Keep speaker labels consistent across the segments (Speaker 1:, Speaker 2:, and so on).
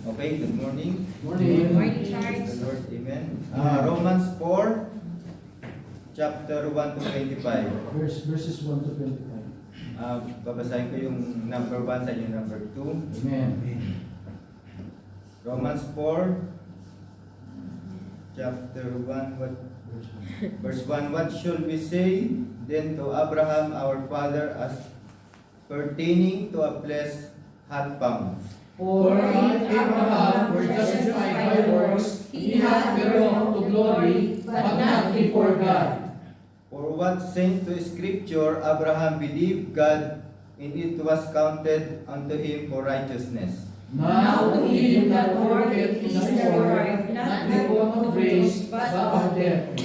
Speaker 1: Okay, good morning.
Speaker 2: Morning.
Speaker 3: Good morning,
Speaker 1: Praise
Speaker 3: Charles.
Speaker 1: the Lord, amen. Romans 4, chapter 1 to 25.
Speaker 2: Verses 1 to 25.
Speaker 1: Babasahin ko yung number 1 sa yung number 2.
Speaker 2: Amen.
Speaker 1: Romans 4, chapter 1, verse 1. What should we say then to Abraham our father as pertaining to a place hath found?
Speaker 2: For if Abraham were justified by works, he hath whereof to glory, but not before God.
Speaker 1: For what saint to Scripture Abraham believed God, and it was counted unto him for righteousness.
Speaker 2: Now to him that worketh is the reward, not because of grace, but of death.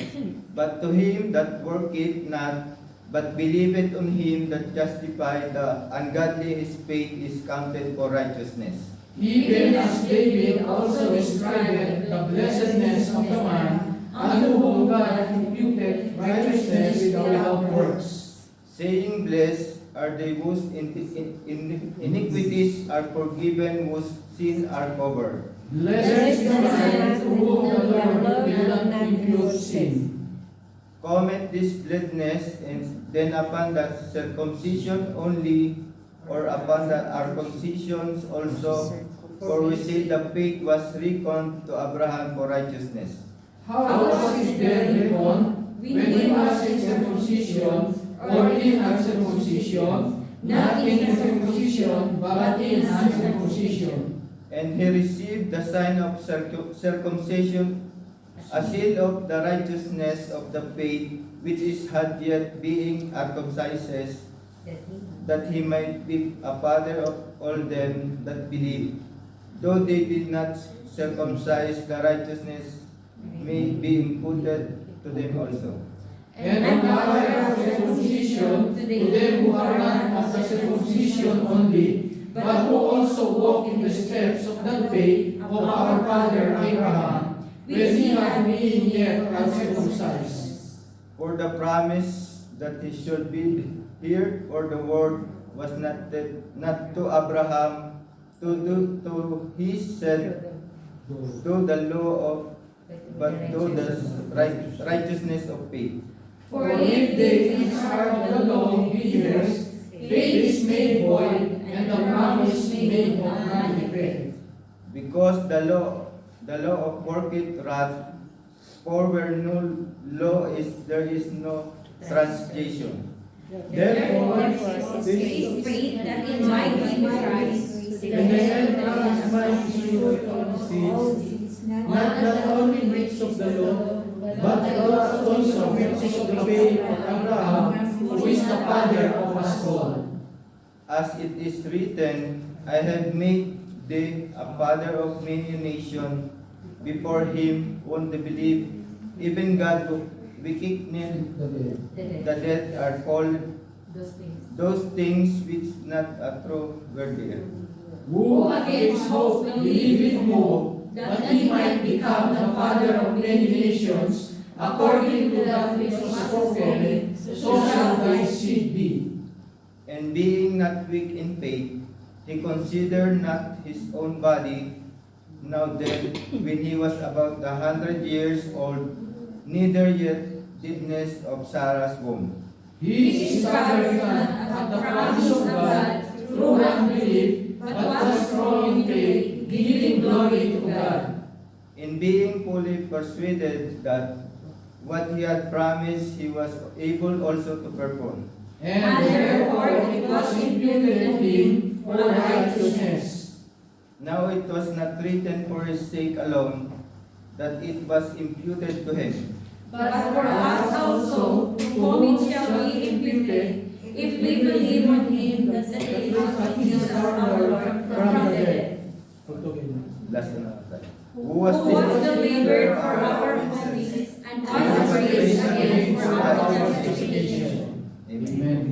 Speaker 1: But to him that worketh not, but believeth on him that justified the ungodly, his faith is counted for righteousness.
Speaker 2: Even as David also described the blessedness of the man, unto whom God imputed righteousness without works.
Speaker 1: Saying, Blessed are they whose iniquities are forgiven, whose sins are covered.
Speaker 2: Blessed is the man to whom the Lord will not impute sin.
Speaker 1: Comment this gladness, and then upon that circumcision only, or upon the circumcisions also, for we say the faith was reckoned to Abraham for righteousness.
Speaker 2: How was it then reckoned when he was in circumcision or in uncircumcision? Not in circumcision, but in uncircumcision.
Speaker 1: And he received the sign of circumcision, a seal of the righteousness of the faith, which is had yet being circumcised, that he might be a father of all them that believe, though they did not circumcise, the righteousness may be imputed to them also.
Speaker 2: And a father of circumcision to them who are not of the circumcision only, but who also walk in the steps of the faith of our father Abraham, when he had been yet uncircumcised.
Speaker 1: For the promise that he should be here, for the word was not to Abraham, to his said, to the law of, but to the righteousness of faith.
Speaker 2: For if they which are of the law be heirs, faith is made void, and the promise made of none effect.
Speaker 1: Because the law of worketh wrath, for where no law is, there is no transgression.
Speaker 2: Therefore,
Speaker 3: this is faith that in my Christ,
Speaker 2: and the end promise might be sure of the seeds, not only which of the law, but also which of the faith of Abraham, who is the father of us all.
Speaker 1: As it is written, I have made thee a father of many nations before him whom they believe, even God who quickeneth the dead are called those things which not a true were there.
Speaker 2: Who against hope believed in hope, that he might become the father of many nations, according to that which was spoken, so shall thy seed be.
Speaker 1: And being not weak in faith, he considered not his own body now dead, when he was about 100 years old, neither yet deadness of Sarah's womb.
Speaker 2: He is gathered at the promise of God through unbelief, but was strong in faith, giving glory to God.
Speaker 1: In being fully persuaded that what he had promised he was able also to perform.
Speaker 2: And therefore it was imputed to him for righteousness.
Speaker 1: Now it was not written for his sake alone that it was imputed to him,
Speaker 3: but for us also, to whom it shall be imputed, if we believe on him that is Jesus our Lord from the dead,
Speaker 1: last na tayo.
Speaker 3: who was delivered for our offenses and was raised again for our justification.
Speaker 1: Amen.
Speaker 2: Amen.